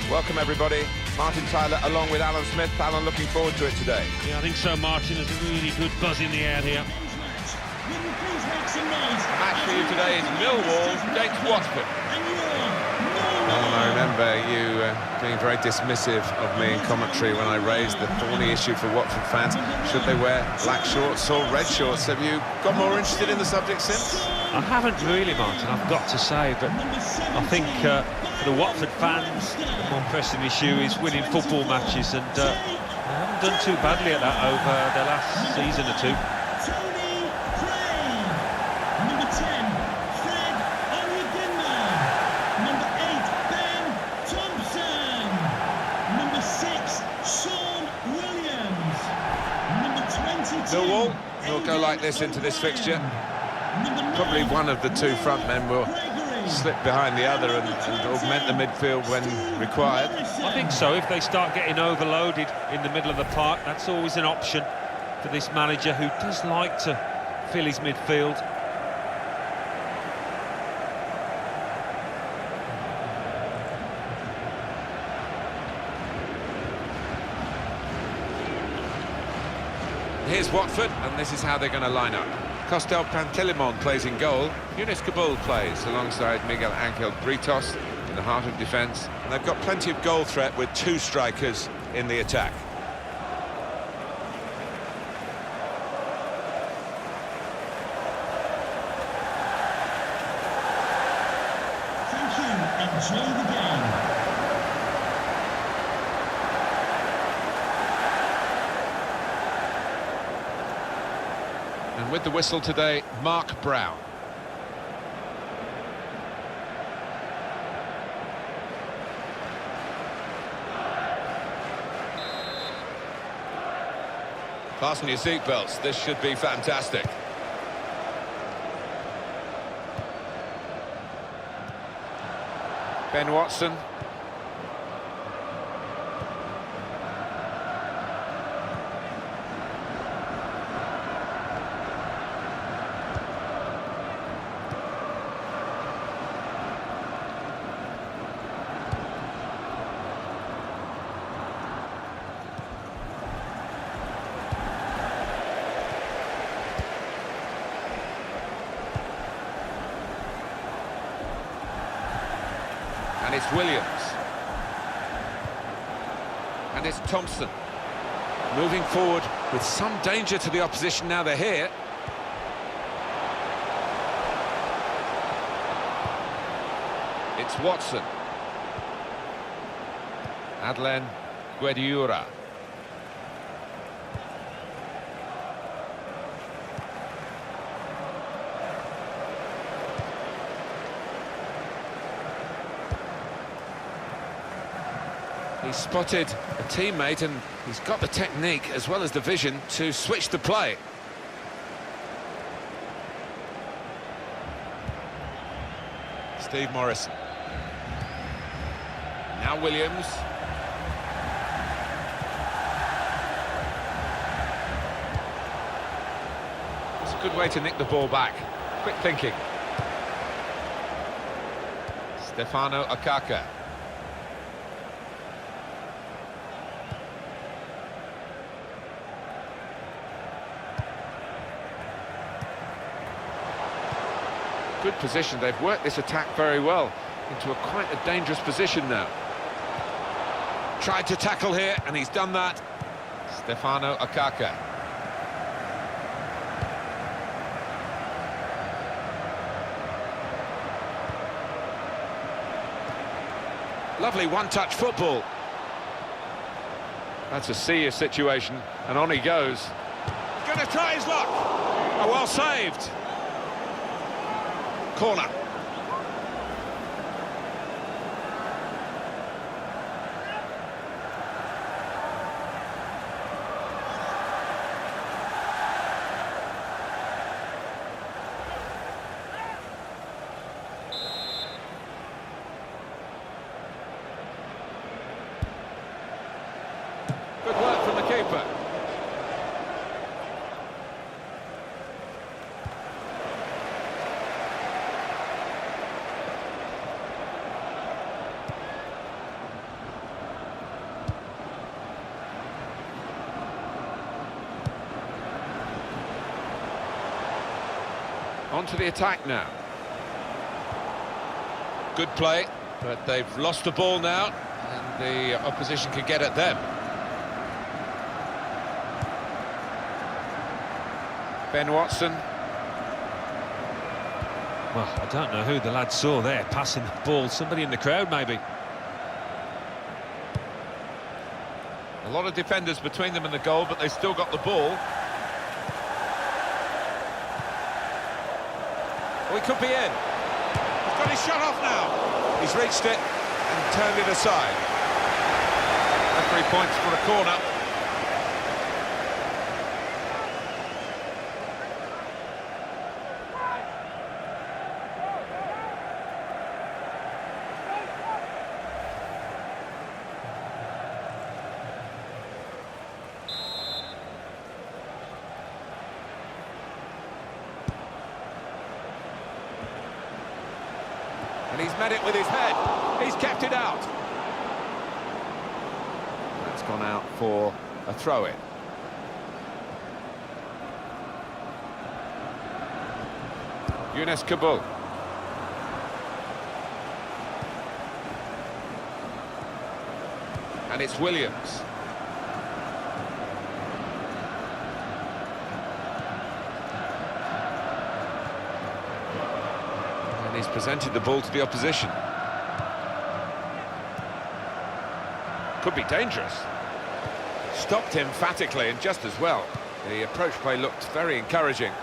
Welcome everybody. Martin Tyler along with Alan Smith. Alan, looking forward to it today. Yeah, I think so, Martin. There's a really good buzz in the air here. Match for you today is Millwall against Watford. Well, I remember you being very dismissive of me in commentary when I raised the thorny issue for Watford fans. Should they wear black shorts or red shorts? Have you got more interested in the subject since? I haven't really, Martin, I've got to say, but I think for the Watford fans, the more pressing issue is winning football matches, and they haven't done too badly at that over the last season or two. Millwall will go like this into this fixture. Probably one of the two front men will slip behind the other and augment the midfield when required. I think so. If they start getting overloaded in the middle of the park, that's always an option for this manager, who does like to fill his midfield. Here's Watford, and this is how they're going to line up. Costel Pantelimon plays in goal. Yunus Kabul plays alongside Miguel Angel Britos in the heart of defence. And they've got plenty of goal threat with two strikers in the attack. Thank you. Enjoy the game. And with the whistle today, Mark Brown. Fasten your seatbelts, this should be fantastic. Ben Watson. And it's Williams. And it's Thompson. Moving forward with some danger to the opposition now they're here. It's Watson. Adlen Guediura. He's spotted a teammate, and he's got the technique as well as the vision to switch the play. Steve Morrison. Now Williams. It's a good way to nick the ball back. Quick thinking. Stefano Akaka. Good position. They've worked this attack very well into quite a dangerous position now. Tried to tackle here, and he's done that. Stefano Akaka. Lovely one-touch football. That's a serious situation, and on he goes. He's going to try his luck. Oh, well saved. Corner. Good work from the keeper. On to the attack now. Good play, but they've lost the ball now, and the opposition can get at them. Ben Watson. Well, I don't know who the lad saw there passing the ball. Somebody in the crowd, maybe. A lot of defenders between them and the goal, but they still got the ball. Oh, he could be in. He's got his shot off now. He's reached it and turned it aside. Referee points for a corner. And he's met it with his head. He's kept it out. That's gone out for a throw-in. Younes Kabul. And it's Williams. He's presented the ball to the opposition. Could be dangerous. Stopped emphatically and just as well. The approach play looked very encouraging.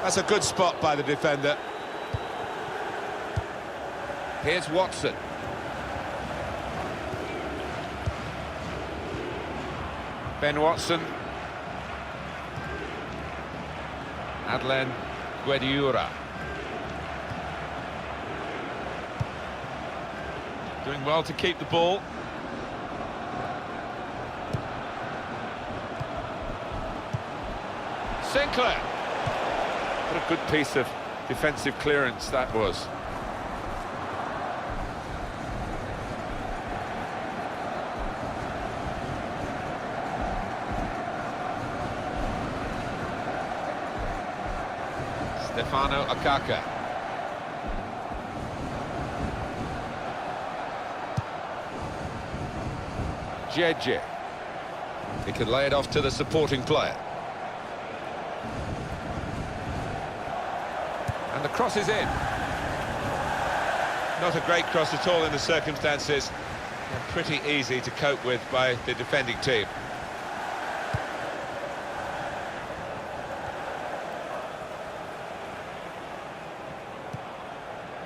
That's a good spot by the defender. Here's Watson. Ben Watson. Adlen Guediura. Doing well to keep the ball. Sinclair. What a good piece of defensive clearance that was. Stefano Akaka. Jeje. He can lay it off to the supporting player. And the cross is in. Not a great cross at all in the circumstances. And pretty easy to cope with by the defending team.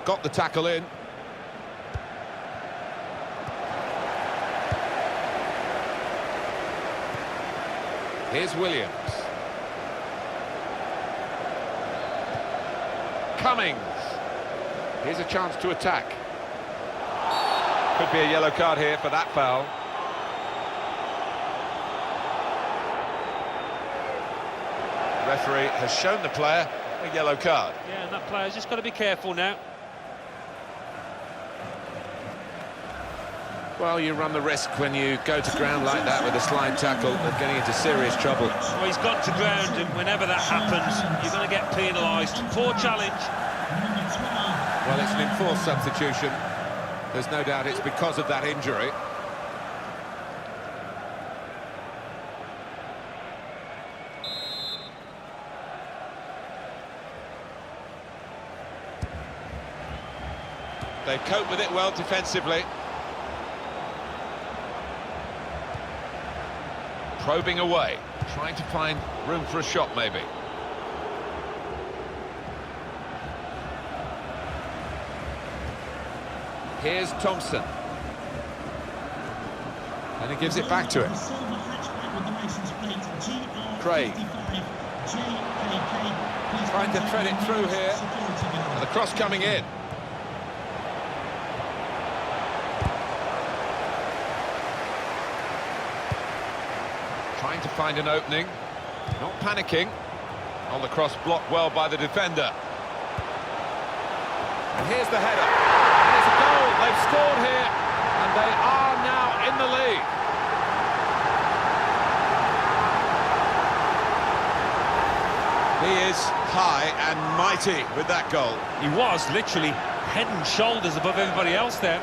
Got the tackle in. Here's Williams. Cummings. Here's a chance to attack. Could be a yellow card here for that foul. The referee has shown the player a yellow card. Yeah, and that player's just got to be careful now. Well, you run the risk when you go to ground like that with a slide tackle of getting into serious trouble. Well, he's got to ground, and whenever that happens, you're going to get penalised. Poor challenge. Well, it's an enforced substitution. There's no doubt it's because of that injury. They cope with it well defensively. Probing away, trying to find room for a shot maybe. Here's Thompson. And he gives it back to him. Craig. Trying to thread it through here. And the cross coming in. Trying to find an opening, not panicking. On the cross, blocked well by the defender. And here's the header. And it's a goal. They've scored here, and they are now in the lead. He is high and mighty with that goal. He was literally head and shoulders above everybody else there.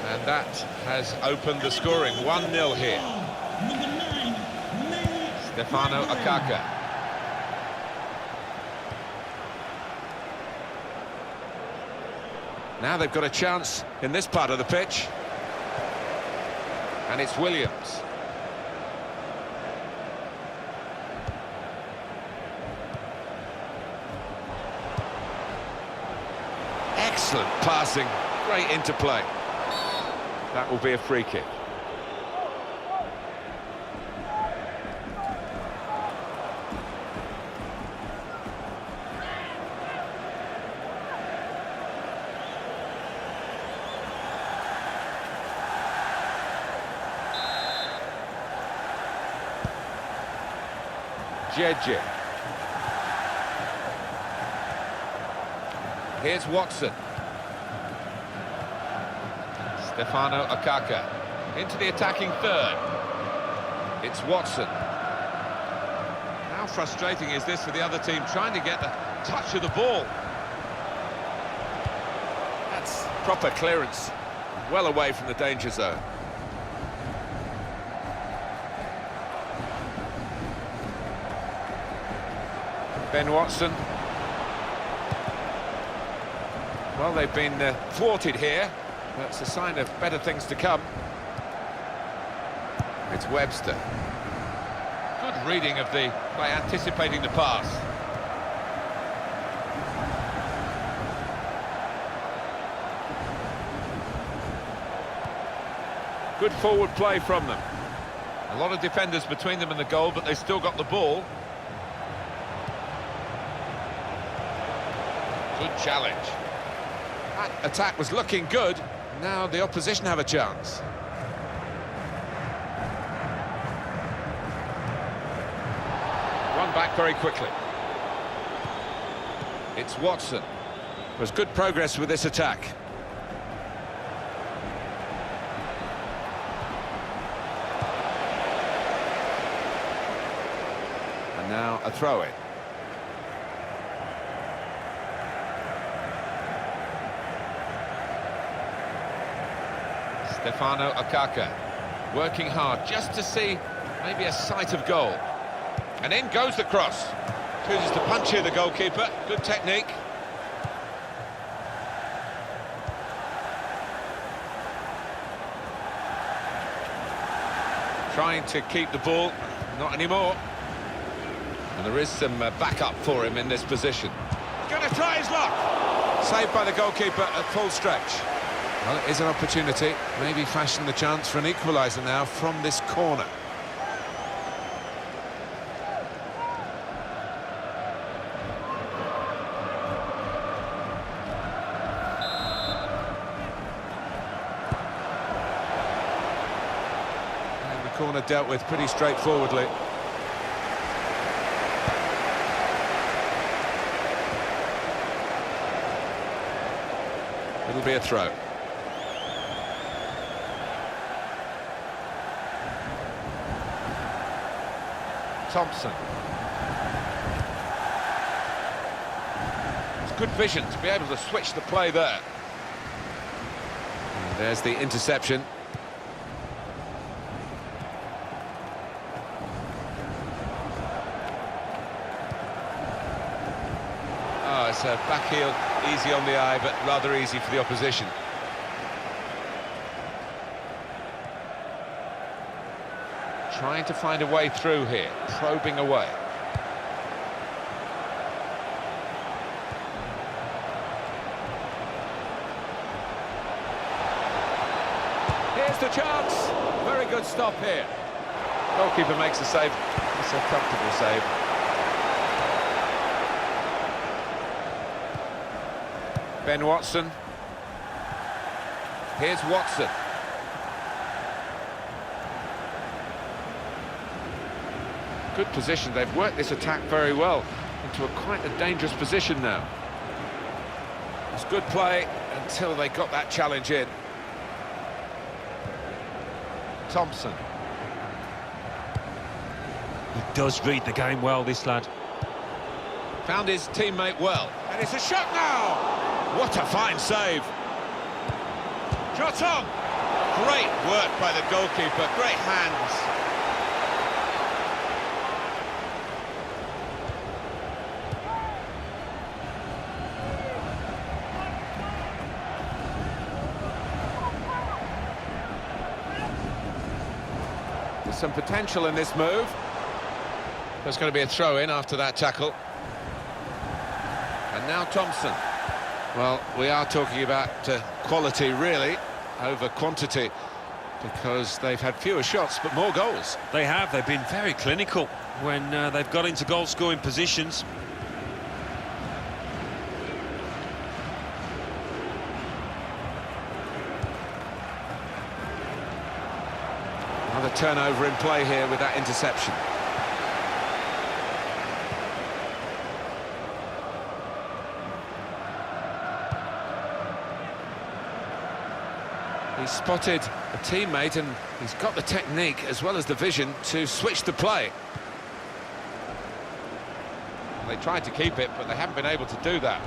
And that has opened the scoring. 1-0 here. Number 9, Stefano Akaka. Now they've got a chance in this part of the pitch. And it's Williams. Excellent passing. Great interplay. That will be a free kick. Jeje. Here's Watson. Stefano Akaka into the attacking third. It's Watson. How frustrating is this for the other team, trying to get the touch of the ball? That's proper clearance, well away from the danger zone. Ben Watson. Well, they've been thwarted here. That's a sign of better things to come. It's Webster. Good reading of the by anticipating the pass. Good forward play from them. A lot of defenders between them and the goal, but they still got the ball. Good challenge. That attack was looking good. Now the opposition have a chance. One back very quickly. It's Watson. There's good progress with this attack. And now a throw-in. Stefano Akaka working hard just to see maybe a sight of goal. And in goes the cross. Chooses to punch here, the goalkeeper. Good technique. Trying to keep the ball, not anymore. And there is some backup for him in this position. Going to try his luck. Saved by the goalkeeper at full stretch. Well, it is an opportunity, maybe fashion the chance for an equaliser now from this corner. And the corner dealt with pretty straightforwardly. It'll be a throw. Thompson. It's good vision to be able to switch the play there. And there's the interception. Oh, it's a back heel, easy on the eye, but rather easy for the opposition. Trying to find a way through here, probing away. Here's the chance. Very good stop here. Goalkeeper makes a save. It's a comfortable save. Ben Watson. Here's Watson. Good position. They've worked this attack very well into quite a dangerous position now. It's good play until they got that challenge in. Thompson. He does read the game well, this lad. Found his teammate well. And it's a shot now! What a fine save! Shot on! Great work by the goalkeeper, great hands. There's some potential in this move. There's going to be a throw-in after that tackle. And now Thompson. Well, we are talking about quality, really, over quantity, because they've had fewer shots but more goals. They have. They've been very clinical when they've got into goal-scoring positions. Another turnover in play here with that interception. He's spotted a teammate and he's got the technique as well as the vision to switch the play. They tried to keep it, but they haven't been able to do that.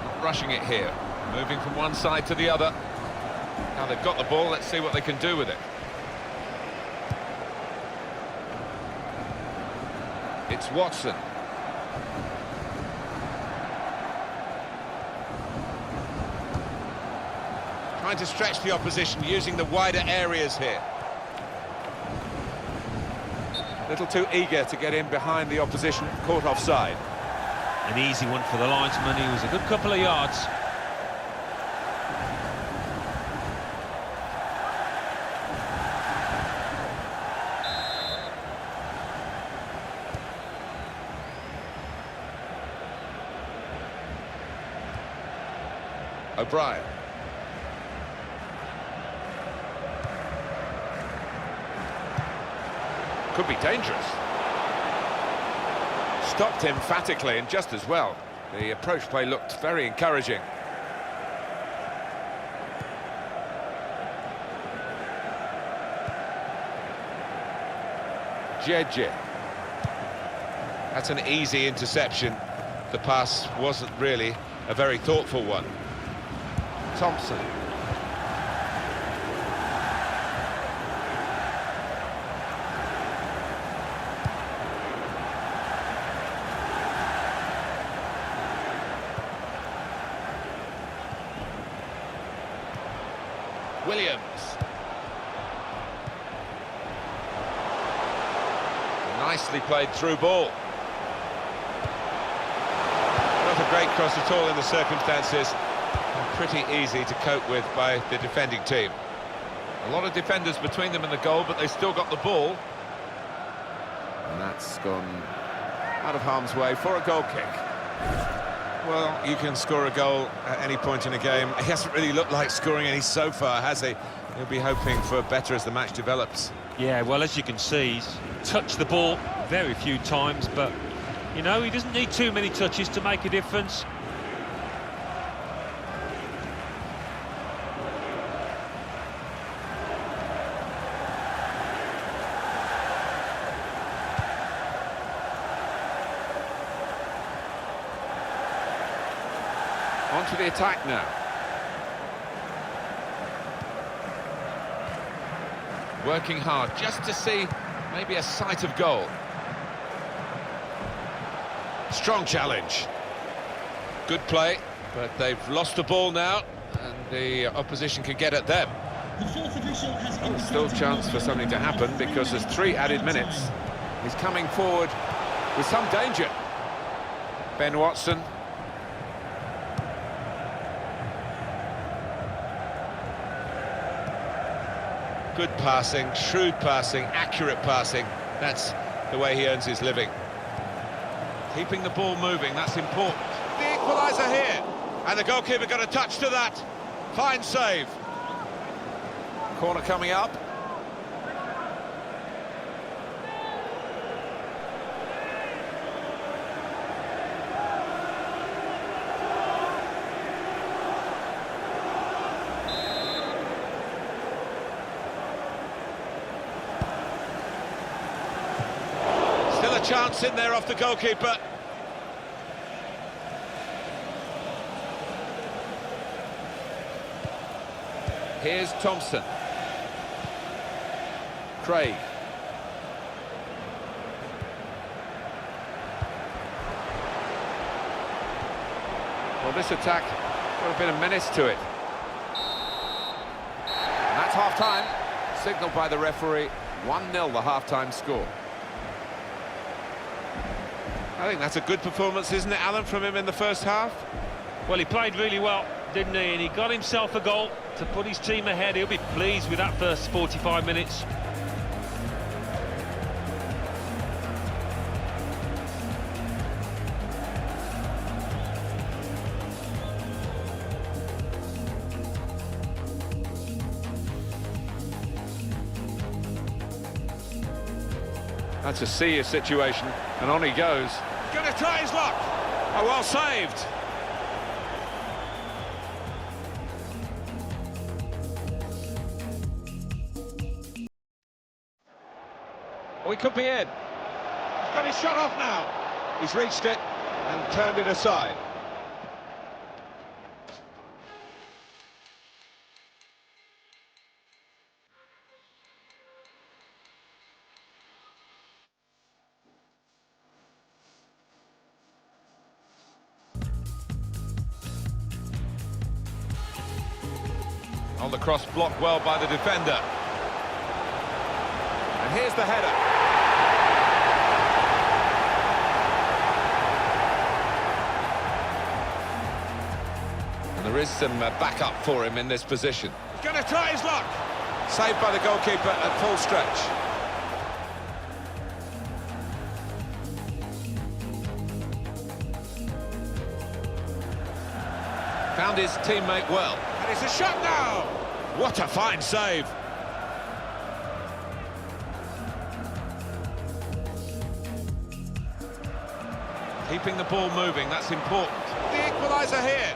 Not rushing it here, moving from one side to the other. Now they've got the ball, let's see what they can do with it. It's Watson. Trying to stretch the opposition, using the wider areas here. A little too eager to get in behind the opposition, caught offside. An easy one for the linesman. He was a good couple of yards. O'Brien. Could be dangerous. Stopped emphatically and just as well. The approach play looked very encouraging. Jeje. That's an easy interception. The pass wasn't really a very thoughtful one. Thompson. Williams. Nicely played through ball. Not a great cross at all in the circumstances. And pretty easy to cope with by the defending team. A lot of defenders between them and the goal, but they still got the ball. And that's gone out of harm's way for a goal kick. Well, you can score a goal at any point in a game. He hasn't really looked like scoring any so far, has he? He'll be hoping for better as the match develops. Yeah, well, as you can see, he's touched the ball very few times, but, you know, he doesn't need too many touches to make a difference. On to the attack now. Working hard just to see maybe a sight of goal. Strong challenge. Good play, but they've lost the ball now, and the opposition can get at them. The fourth official has There's still a chance for something to happen because there's 3 added minutes. He's coming forward with some danger. Ben Watson. Good passing, shrewd passing, accurate passing. That's the way he earns his living. Keeping the ball moving, that's important. The equaliser here. And the goalkeeper got a touch to that. Fine save. Corner coming up. Still a chance in there off the goalkeeper. Here's Thompson. Craig. Well, this attack got a bit of menace to it. And that's half-time. Signalled by the referee. 1-0 the half-time score. I think that's a good performance, isn't it, Alan, from him in the first half? Well, he played really well, didn't he? And he got himself a goal to put his team ahead. He'll be pleased with that first 45 minutes. That's a serious situation, and on he goes. Gonna try his luck. Oh, well saved. Oh, he could be in. He's got his shot off now. He's reached it and turned it aside. On the cross, blocked well by the defender. And here's the header. And there is some backup for him in this position. He's going to try his luck. Saved by the goalkeeper at full stretch. Found his teammate well. And it's a shot now! What a fine save! Keeping the ball moving, that's important. The equaliser here.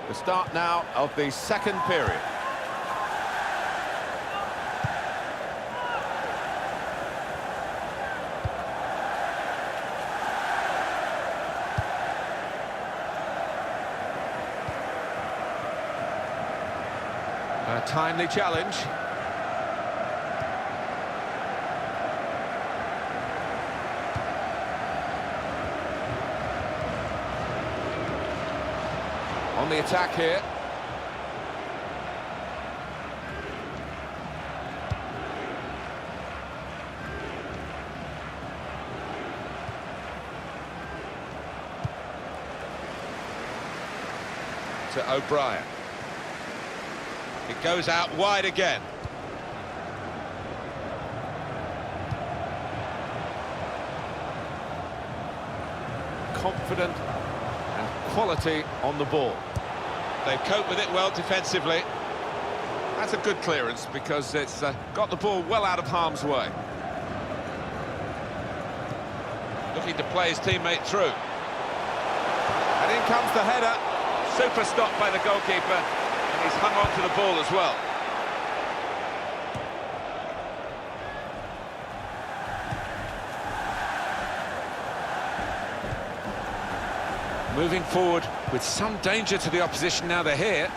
The start now of the second period. A timely challenge. On the attack here. To O'Brien. It goes out wide again. Confident and quality on the ball. They've coped with it well defensively. That's a good clearance because it's got the ball well out of harm's way. Looking to play his teammate through. And in comes the header. Super stop by the goalkeeper. And he's hung on to the ball as well. Moving forward with some danger to the opposition now they're here.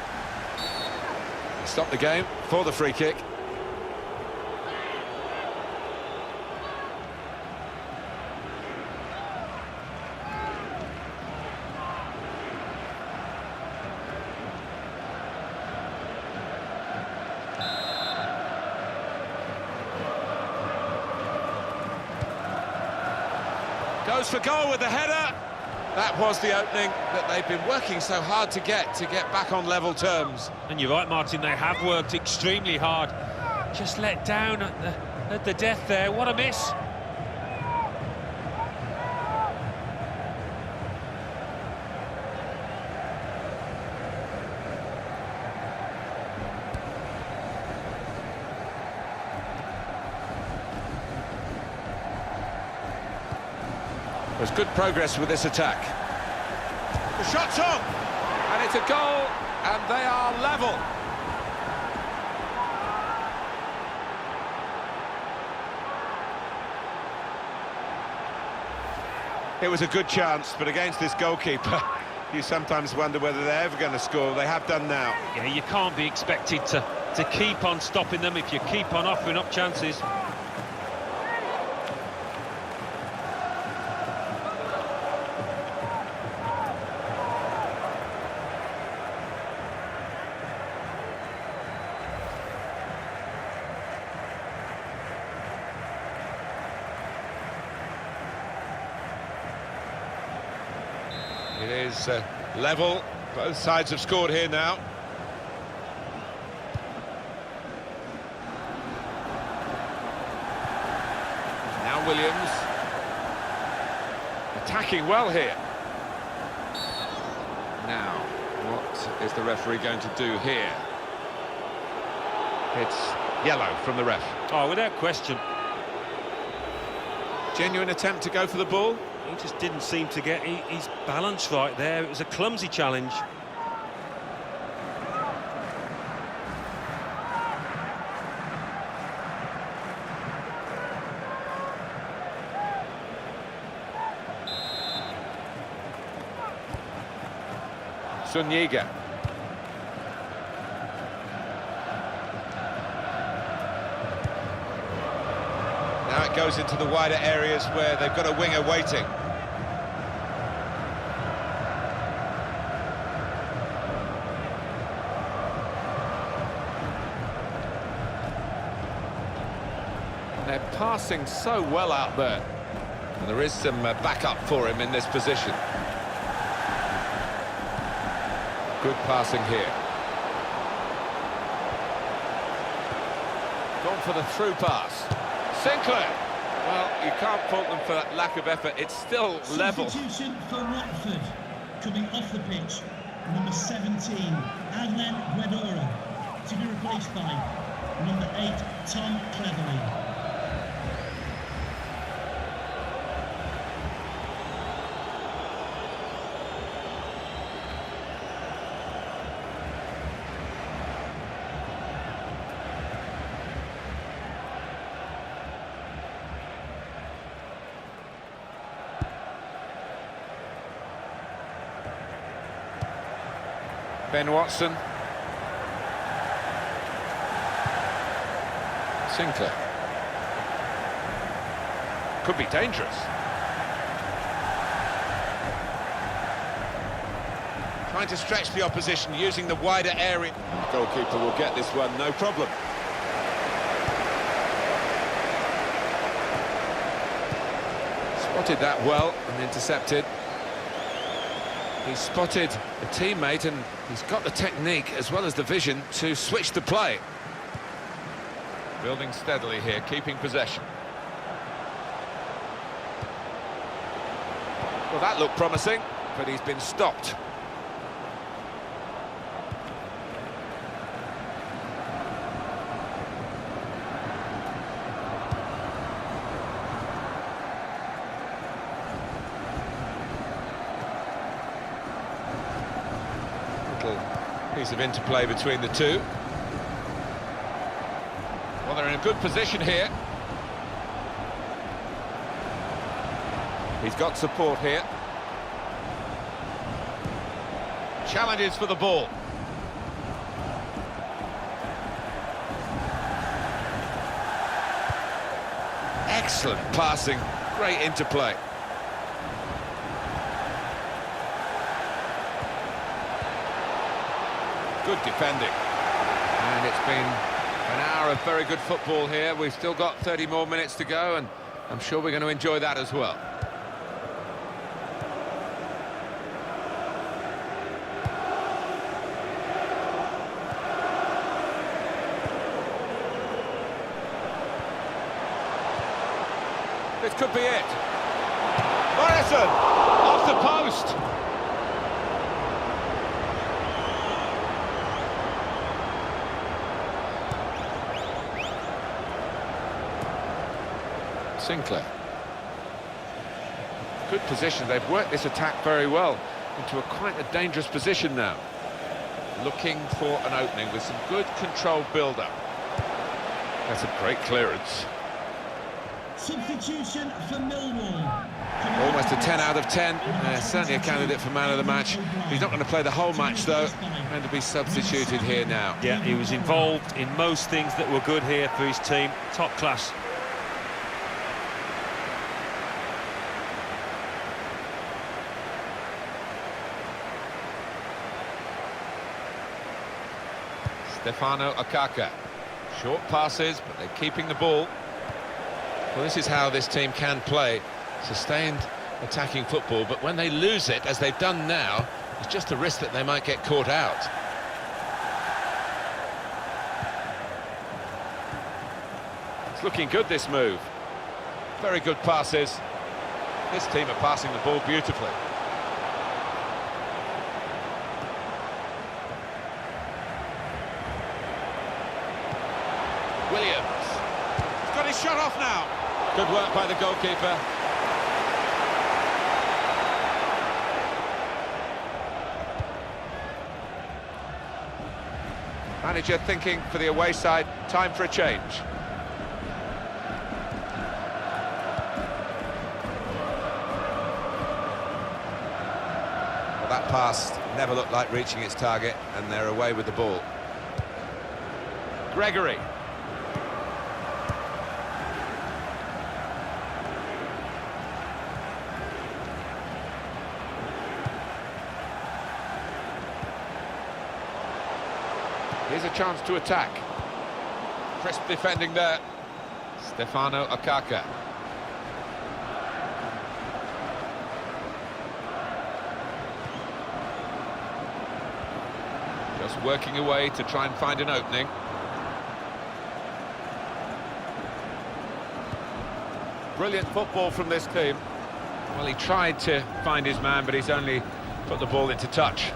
Stop the game for the free kick. Goes for goal with the header. That was the opening that they've been working so hard to get back on level terms. And you're right, Martin, they have worked extremely hard. Just let down at the death there. What a miss. There's good progress with this attack. The shot's on, and it's a goal, and they are level. It was a good chance, but against this goalkeeper, you sometimes wonder whether they're ever going to score. They have done now. Yeah, you can't be expected to keep on stopping them if you keep on offering up chances. It is level. Both sides have scored here now. Now Williams. Attacking well here. Now, what is the referee going to do here? It's yellow from the ref. Oh, without question. Genuine attempt to go for the ball. He just didn't seem to get his balance right there. It was a clumsy challenge. Sunyiga. Now it goes into the wider areas where they've got a winger waiting. They're passing so well out there. And there is some backup for him in this position. Good passing here. Gone for the through pass. Sinclair. Well, you can't fault them for that lack of effort. It's still level. Substitution for Watford. Coming off the pitch, number 17, Adlen Guedora, to be replaced by number 8, Tom Cleverley. Ben Watson. Sinclair. Could be dangerous. Trying to stretch the opposition using the wider area. The goalkeeper will get this one, no problem. Spotted that well and intercepted. He's spotted a teammate and he's got the technique as well as the vision to switch the play. Building steadily here, keeping possession. Well, that looked promising, but he's been stopped. Piece of interplay between the two. Well, they're in a good position here. He's got support here. Challenges for the ball. Excellent passing, great interplay. Good defending. And it's been an hour of very good football here. We've still got 30 more minutes to go, and I'm sure we're going to enjoy that as well. This could be it. Morrison! Off the post! Sinclair. Good position. They've worked this attack very well into quite a dangerous position now. Looking for an opening with some good controlled build-up. That's a great clearance. Substitution for Millwall. Almost a 10 out of 10. Certainly a candidate for man of the match. He's not going to play the whole match, though. Going to be substituted here now. Yeah, he was involved in most things that were good here for his team. Top class. Stefano Akaka. Short passes, but they're keeping the ball. Well, this is how this team can play. Sustained attacking football, but when they lose it, as they've done now, it's just a risk that they might get caught out. It's looking good, this move. Very good passes. This team are passing the ball beautifully. Williams. He's got his shot off now. Good work by the goalkeeper. Manager thinking for the away side, time for a change. Well, that pass never looked like reaching its target, and they're away with the ball. Gregory. Here's a chance to attack. Crisp defending there. Stefano Akaka. Just working away to try and find an opening. Brilliant football from this team. Well, he tried to find his man, but he's only put the ball into touch.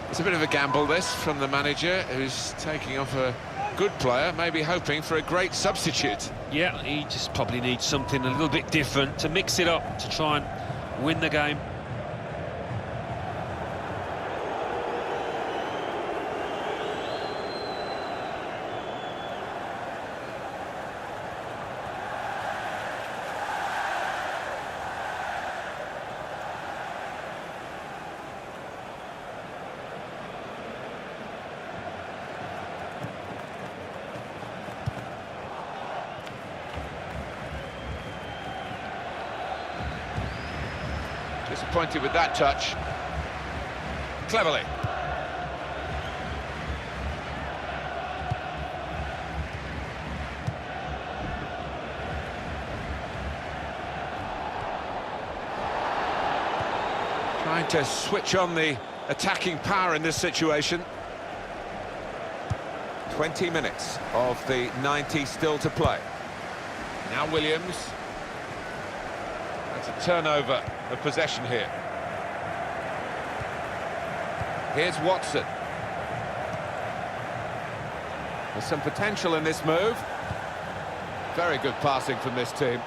It's a bit of a gamble, this, from the manager, who's taking off a good player, maybe hoping for a great substitute. Yeah, he just probably needs something a little bit different to mix it up, to try and win the game. Disappointed with that touch. Cleverly. Trying to switch on the attacking power in this situation. 20 minutes of the 90 still to play. Now Williams. That's a turnover of possession here. Here's Watson. There's some potential in this move. Very good passing from this team.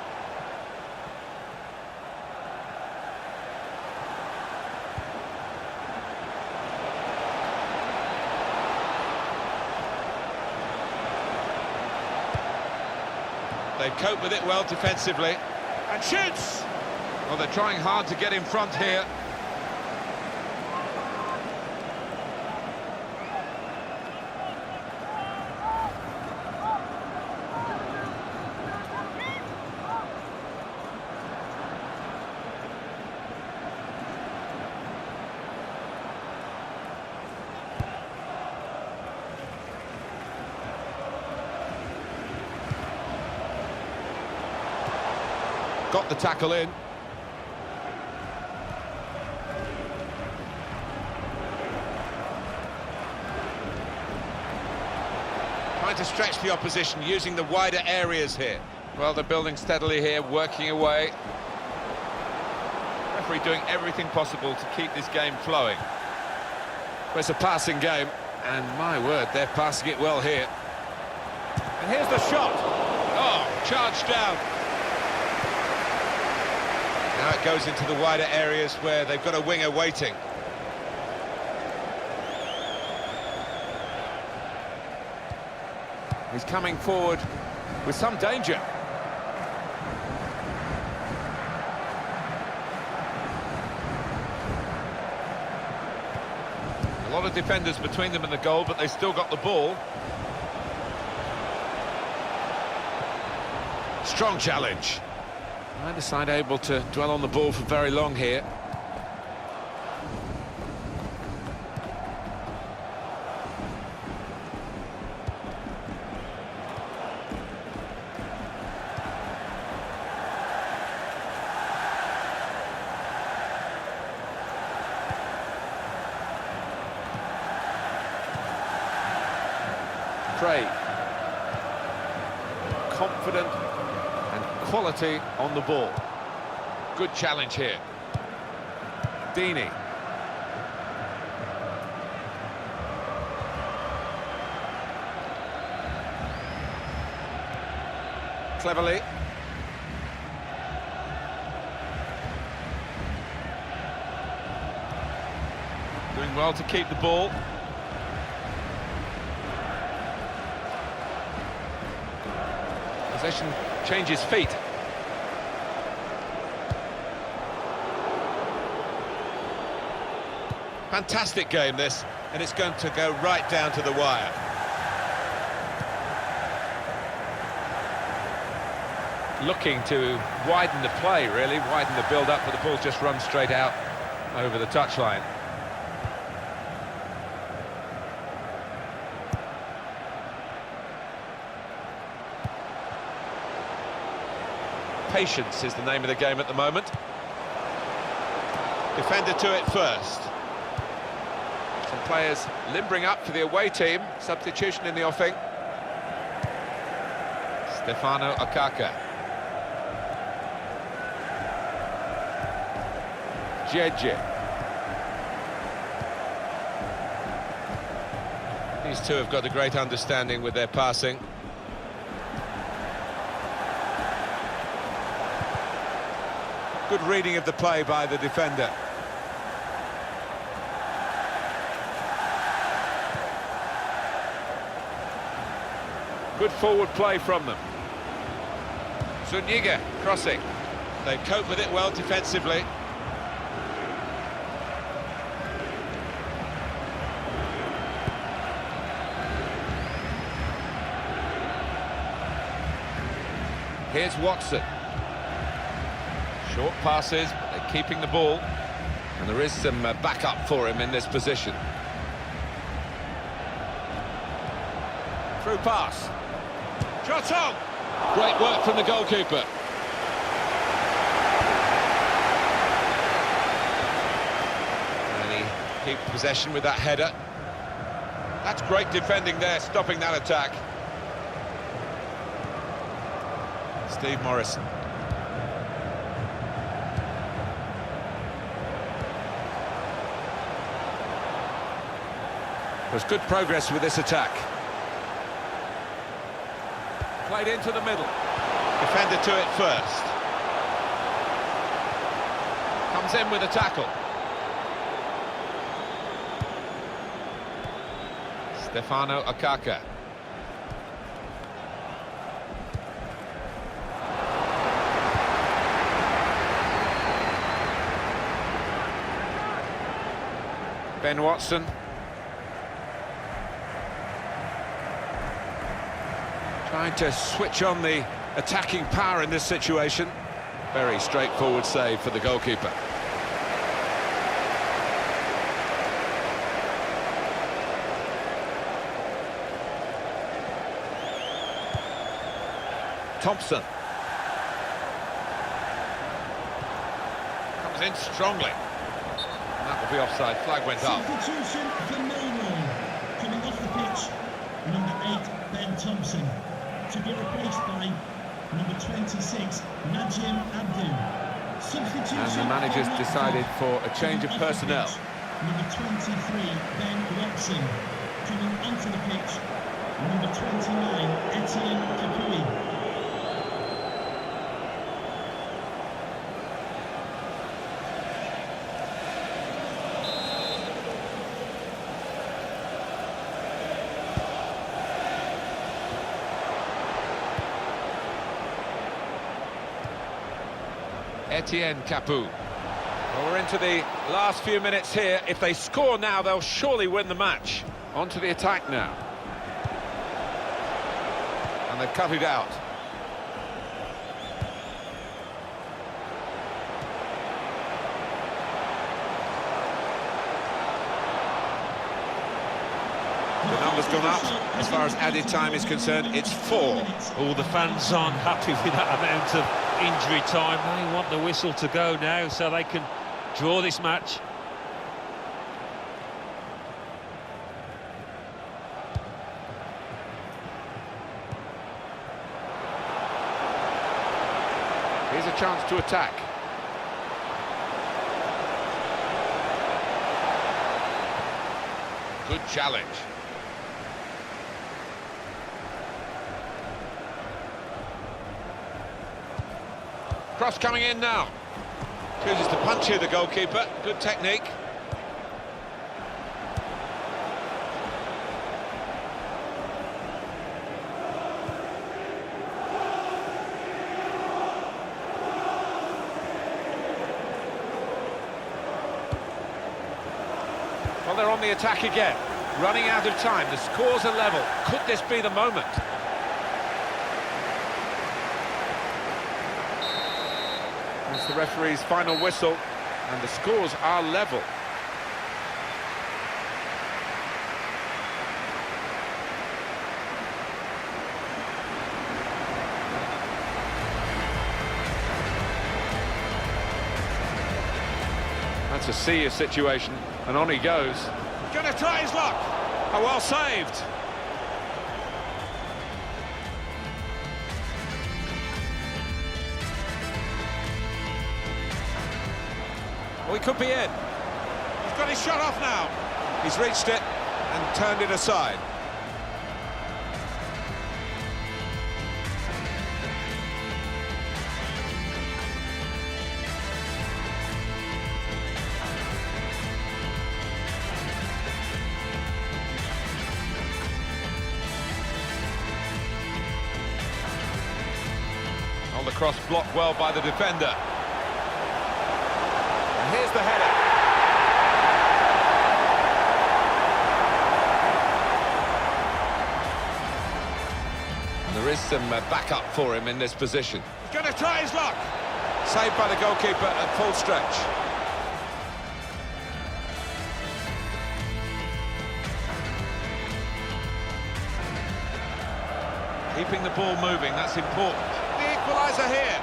They cope with it well defensively. And shoots! Well, they're trying hard to get in front here. got the tackle in. Trying to stretch the opposition, using the wider areas here. Well, they're building steadily here, working away. Referee doing everything possible to keep this game flowing. Well, it's a passing game, and my word, they're passing it well here. And here's the shot. Oh, charged down. Now it goes into the wider areas where they've got a winger waiting. He's coming forward with some danger. A lot of defenders between them and the goal, but they still got the ball. Strong challenge. Neither side able to dwell on the ball for very long here. Craig. Confident and quality on the ball. Good challenge here. Deeney. Cleverly. Doing well to keep the ball. Possession changes feet. Fantastic game this, and it's going to go right down to the wire. Looking to widen the play, really, widen the build-up, but the ball just runs straight out over the touchline. Patience is the name of the game at the moment. Defender to it first. Some players limbering up for the away team. Substitution in the offing. Stefano Okaka. Jeje. These two have got a great understanding with their passing. Good reading of the play by the defender. Good forward play from them. Zuniga crossing. They cope with it well defensively. Here's Watson. Short passes, but they're keeping the ball. And there is some backup for him in this position. Through pass. Shot on! Great work from the goalkeeper. And he keeps possession with that header. That's great defending there, stopping that attack. Steve Morrison. There's good progress with this attack. Played into the middle. Defender to it first. Comes in with a tackle. Stefano Okaka. Ben Watson. Trying to switch on the attacking power in this situation. Very straightforward save for the goalkeeper. Thompson. Comes in strongly. And that will be offside. Flag went up. Substitution for Millwall. Coming off the pitch, number 8, Ben Thompson. To be replaced by number 26, Najim Abdu. Substitution. And the manager's decided for a change of personnel. Number 23, Ben Watson. Coming onto the pitch, number 29, Etienne Kapui. Etienne Capoue. Well, we're into the last few minutes here. If they score now, they'll surely win the match. On to the attack now. And they've cut it out. The number's gone up. As far as added time is concerned, it's 4. All the fans aren't happy with that amount of injury time. They want the whistle to go now so they can draw this match. Here's a chance to attack. Good challenge. Cross coming in now. Chooses to punch here, the goalkeeper. Good technique. Well, they're on the attack again. Running out of time. The scores are level. Could this be the moment? It's the referee's final whistle, and the scores are level. That's a serious situation, and on he goes. Gonna try his luck. Oh, well saved. Well, he could be in. He's got his shot off now. He's reached it and turned it aside. On the cross, blocked well by the defender. Here's the header. And there is some backup for him in this position. He's going to try his luck. Saved by the goalkeeper at full stretch. Keeping the ball moving, that's important. The equaliser here.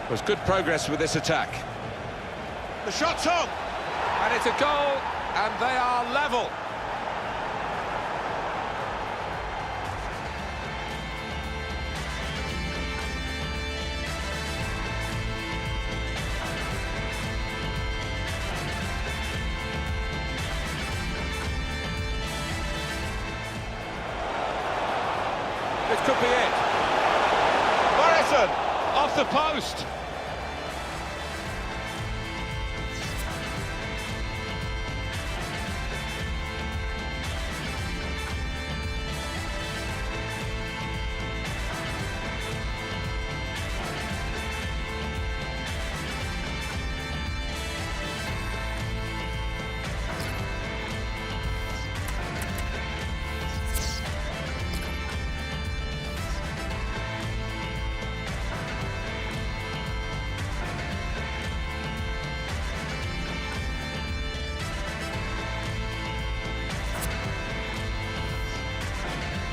Was good progress with this attack. The shot's on, and it's a goal, and they are level. This could be it. Morrison off the post.